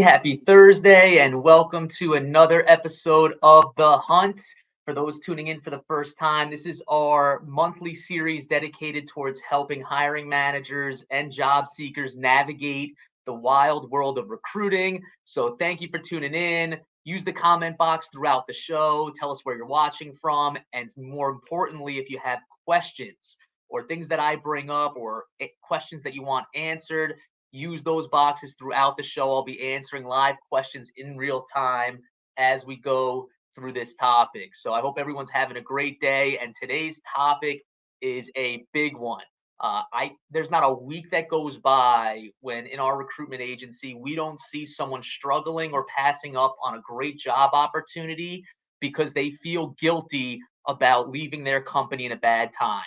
Happy Thursday, and welcome to another episode of The Hunt. For those tuning in for the first time, this is our monthly series dedicated towards helping hiring managers and job seekers navigate the wild world of recruiting. So, thank you for tuning in. Use the comment box throughout the show. Tell us where you're watching from, and more importantly, if you have questions or things that I bring up or questions that you want answered, use those boxes throughout the show. I'll be answering live questions in real time as we go through this topic. So I hope everyone's having a great day. And today's topic is a big one. I There's not a week that goes by when in our recruitment agency we don't see someone struggling or passing up on a great job opportunity because they feel guilty about leaving their company in a bad time.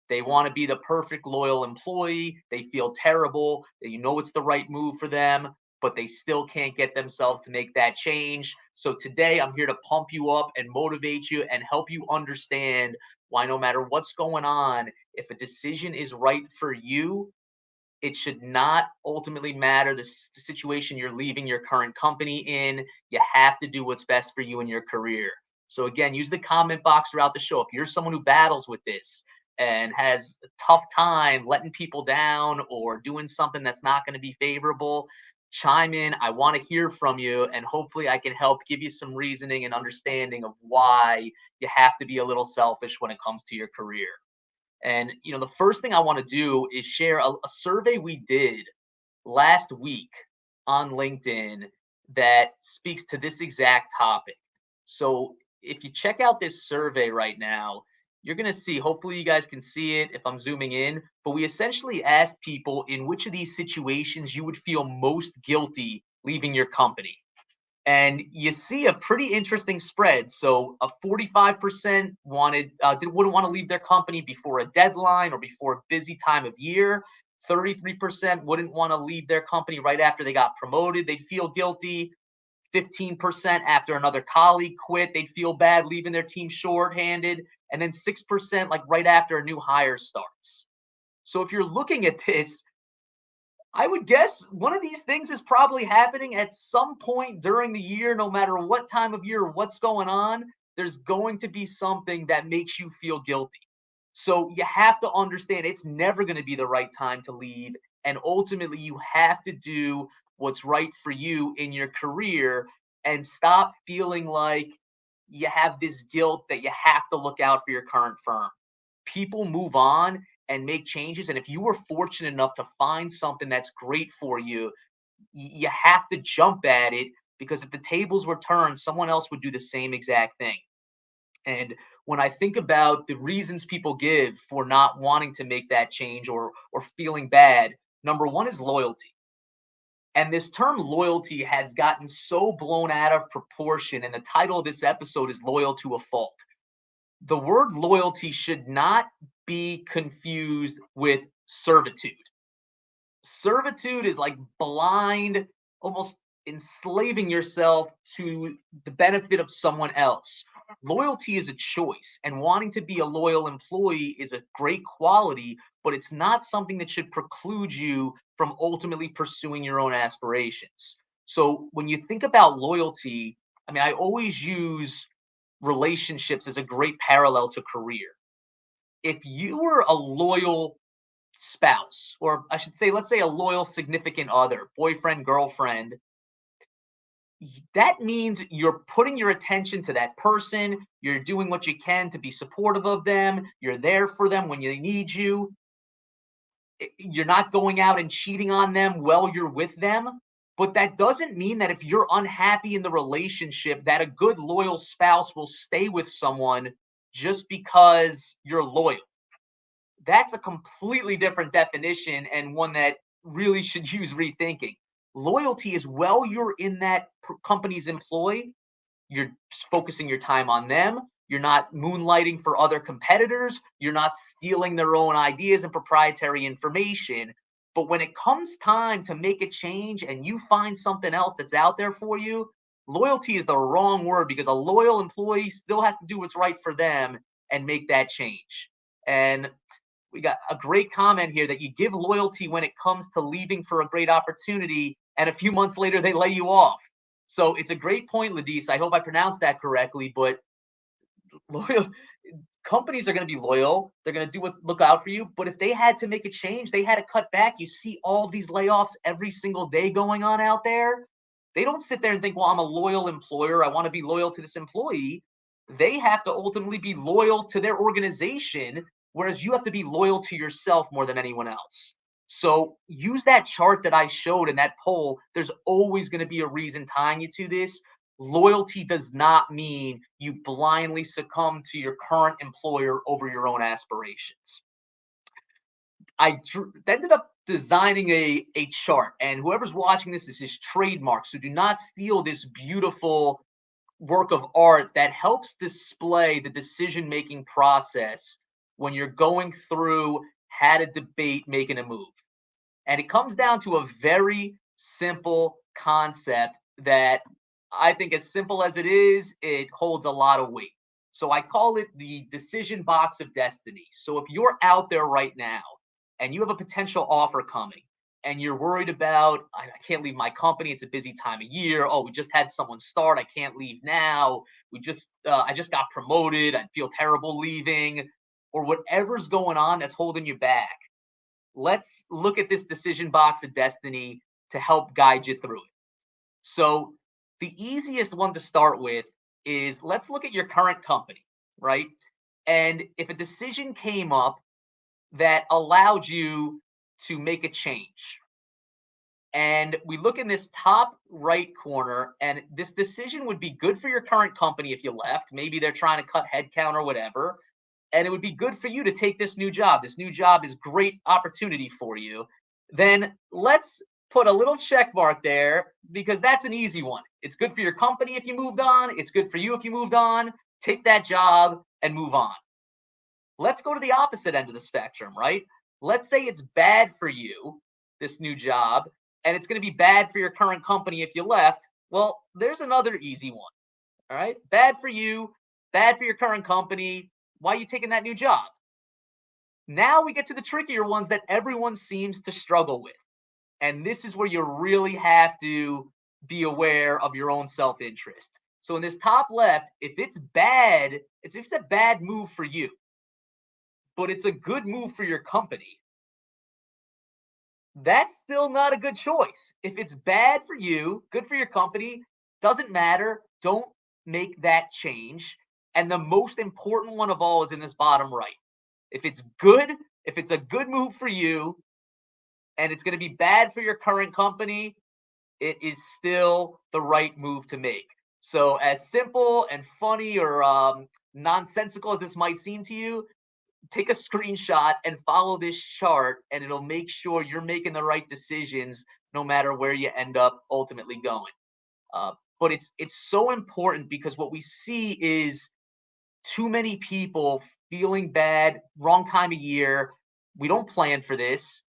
They want to be the perfect loyal employee. They feel terrible. It's the right move for them, but they still can't get themselves to make that change. So today I'm here to pump you up and motivate you and help you understand why no matter what's going on, if a decision is right for you, it should not ultimately matter the situation you're leaving your current company in. You have to do what's best for you in your career. So again, use the comment box throughout the show. If you're someone who battles with this and has a tough time letting people down or doing something that's not going to be favorable, chime in. I want to hear from you, and hopefully I can help give you some reasoning and understanding of why you have to be a little selfish when it comes to your career. And the first thing I want to do is share a survey we did last week on LinkedIn that speaks to this exact topic. So if you check out this survey right now, you're going to see, hopefully you guys can see it if I'm zooming in, but we essentially asked people in which of these situations you would feel most guilty leaving your company. And you see a pretty interesting spread. So a 45% wouldn't want to leave their company before a deadline or before a busy time of year. 33% wouldn't want to leave their company right after they got promoted. They'd feel guilty. 15% after another colleague quit, they'd feel bad leaving their team shorthanded. And then 6% like right after a new hire starts. So if you're looking at this, I would guess one of these things is probably happening at some point during the year, no matter what time of year or what's going on. There's going to be something that makes you feel guilty. So you have to understand it's never going to be the right time to leave. And ultimately, you have to do what's right for you in your career and stop feeling like you have this guilt that you have to look out for your current firm. People move on and make changes. And if you were fortunate enough to find something that's great for you, you have to jump at it, because if the tables were turned, someone else would do the same exact thing. And when I think about the reasons people give for not wanting to make that change or feeling bad, number one is loyalty. And this term loyalty has gotten so blown out of proportion. And the title of this episode is Loyal to a Fault. The word loyalty should not be confused with servitude. Servitude is like blind, almost enslaving yourself to the benefit of someone else. Loyalty is a choice, and wanting to be a loyal employee is a great quality, but it's not something that should preclude you from ultimately pursuing your own aspirations. So when you think about loyalty, I always use relationships as a great parallel to career. If you were a loyal spouse, or I should say, let's say a loyal significant other, boyfriend, girlfriend, that means you're putting your attention to that person. You're doing what you can to be supportive of them. You're there for them when they need you. You're not going out and cheating on them while you're with them. But that doesn't mean that if you're unhappy in the relationship, that a good loyal spouse will stay with someone just because you're loyal. That's a completely different definition, and one that really should use rethinking. Loyalty is, while you're in that company's employ, you're focusing your time on them. You're not moonlighting for other competitors. You're not stealing their own ideas and proprietary information. But when it comes time to make a change and you find something else that's out there for you, loyalty is the wrong word, because a loyal employee still has to do what's right for them and make that change. And we got a great comment here that you give loyalty when it comes to leaving for a great opportunity and a few months later they lay you off. So it's a great point, Ladis. I hope I pronounced that correctly, but loyal companies are going to be loyal. They're going to do what look out for you. But if they had to make a change, they had to cut back. You see all these layoffs every single day going on out there. They don't sit there and think, well, I'm a loyal employer. I want to be loyal to this employee. They have to ultimately be loyal to their organization, whereas you have to be loyal to yourself more than anyone else. So use that chart that I showed in that poll. There's always going to be a reason tying you to this. Loyalty does not mean you blindly succumb to your current employer over your own aspirations. I ended up designing a chart, and whoever's watching this is trademark. So do not steal this beautiful work of art that helps display the decision making process when you're going through how to debate making a move. And it comes down to a very simple concept that I think, as simple as it is, it holds a lot of weight. So I call it the decision box of destiny. So if you're out there right now and you have a potential offer coming and you're worried about, I can't leave my company, it's a busy time of year. Oh, we just had someone start, I can't leave now. I just got promoted, I feel terrible leaving, or whatever's going on that's holding you back. Let's look at this decision box of destiny to help guide you through it. So, the easiest one to start with is, let's look at your current company, right? And if a decision came up that allowed you to make a change, and we look in this top right corner, and this decision would be good for your current company if you left. Maybe they're trying to cut headcount or whatever, and it would be good for you to take this new job. This new job is great opportunity for you. Then let's put a little check mark there, because that's an easy one. It's good for your company if you moved on. It's good for you if you moved on. Take that job and move on. Let's go to the opposite end of the spectrum, right? Let's say it's bad for you, this new job, and it's going to be bad for your current company if you left. Well, there's another easy one. All right. Bad for you, bad for your current company. Why are you taking that new job? Now we get to the trickier ones that everyone seems to struggle with. And this is where you really have to be aware of your own self interest. So in this top left, if it's bad, it's a bad move for you, but it's a good move for your company, that's still not a good choice. If it's bad for you, good for your company, doesn't matter. Don't make that change. And the most important one of all is in this bottom right. If it's good, if it's a good move for you and it's going to be bad for your current company, it is still the right move to make. So, as simple and funny or nonsensical as this might seem to you, take a screenshot and follow this chart, and it'll make sure you're making the right decisions no matter where you end up ultimately going. But it's so important, because what we see is too many people feeling bad, wrong time of year. We don't plan for this.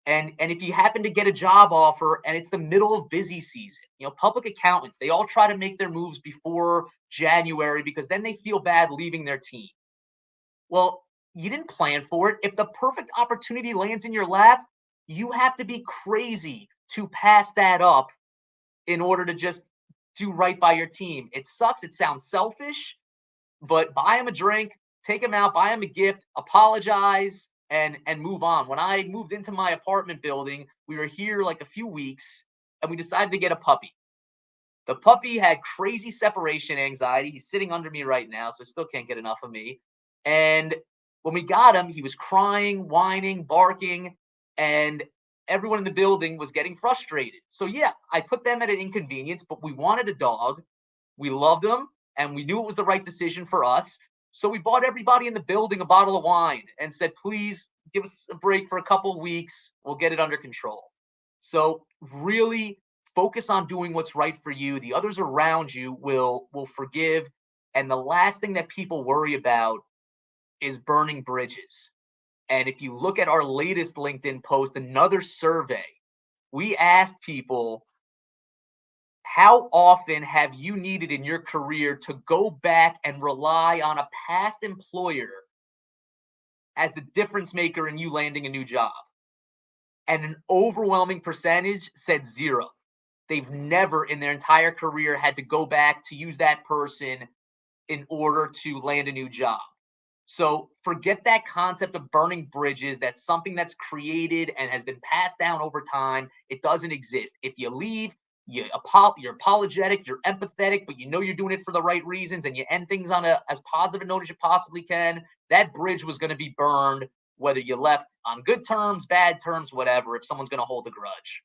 And if you happen to get a job offer and it's the middle of busy season, public accountants, they all try to make their moves before January, because then they feel bad leaving their team. Well, you didn't plan for it. If the perfect opportunity lands in your lap, you have to be crazy to pass that up in order to just do right by your team. It sucks. It sounds selfish, but buy them a drink, take them out, buy them a gift, apologize, and move on. When I moved into my apartment building, we were here like a few weeks, and we decided to get a puppy. The puppy had crazy separation anxiety. He's sitting under me right now, so I still can't get enough of me. And when we got him, he was crying, whining, barking, and everyone in the building was getting frustrated. So yeah, I put them at an inconvenience, but we wanted a dog. We loved him, and we knew it was the right decision for us. So we bought everybody in the building a bottle of wine and said, please give us a break for a couple of weeks. We'll get it under control. So really focus on doing what's right for you. The others around you will forgive. And the last thing that people worry about is burning bridges. And if you look at our latest LinkedIn post, another survey, we asked people, how often have you needed in your career to go back and rely on a past employer as the difference maker in you landing a new job? And an overwhelming percentage said zero. they've never in their entire career had to go back to use that person in order to land a new job. So forget that concept of burning bridges. That's something that's created and has been passed down over time. It doesn't exist. If you leave, you're apologetic, you're empathetic, but you know you're doing it for the right reasons, and you end things on a as positive a note as you possibly can. That bridge was going to be burned, whether you left on good terms, bad terms, whatever. If someone's going to hold a grudge,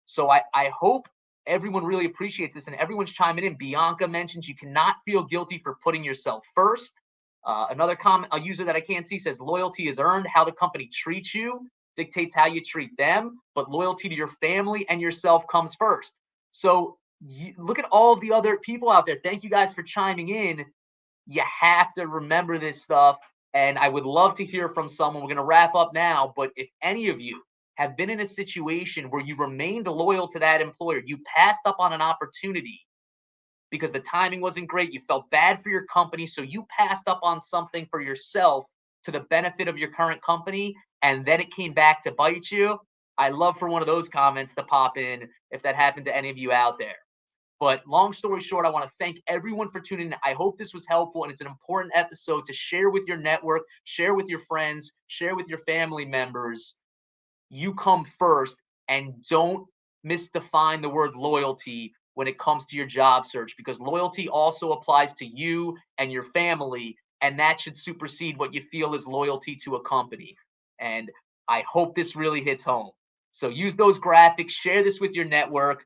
so I hope everyone really appreciates this and everyone's chiming in. Bianca mentions you cannot feel guilty for putting yourself first. Another comment, a user that I can't see says loyalty is earned. How the company treats you dictates how you treat them, but loyalty to your family and yourself comes first. So look at all of the other people out there. Thank you guys for chiming in. You have to remember this stuff. And I would love to hear from someone. We're going to wrap up now. But if any of you have been in a situation where you remained loyal to that employer, you passed up on an opportunity because the timing wasn't great, you felt bad for your company, so you passed up on something for yourself to the benefit of your current company, and then it came back to bite you. I love for one of those comments to pop in if that happened to any of you out there. But long story short, I want to thank everyone for tuning in. I hope this was helpful, and it's an important episode to share with your network, share with your friends, share with your family members. You come first, and don't misdefine the word loyalty when it comes to your job search, because loyalty also applies to you and your family, and that should supersede what you feel is loyalty to a company. And I hope this really hits home. So use those graphics, share this with your network.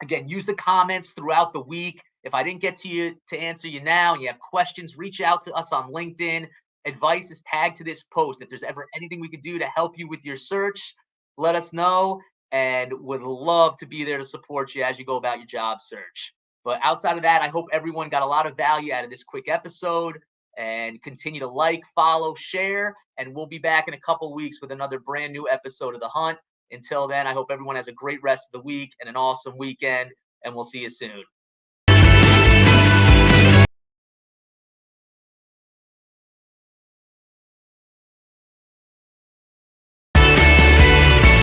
Again, use the comments throughout the week. If I didn't get to you to answer you now and you have questions, reach out to us on LinkedIn. Advice is tagged to this post. If there's ever anything we could do to help you with your search, let us know, and would love to be there to support you as you go about your job search. But outside of that, I hope everyone got a lot of value out of this quick episode, and continue to like, follow, share, and we'll be back in a couple weeks with another brand new episode of The Hunt. Until then, I hope everyone has a great rest of the week and an awesome weekend, and we'll see you soon.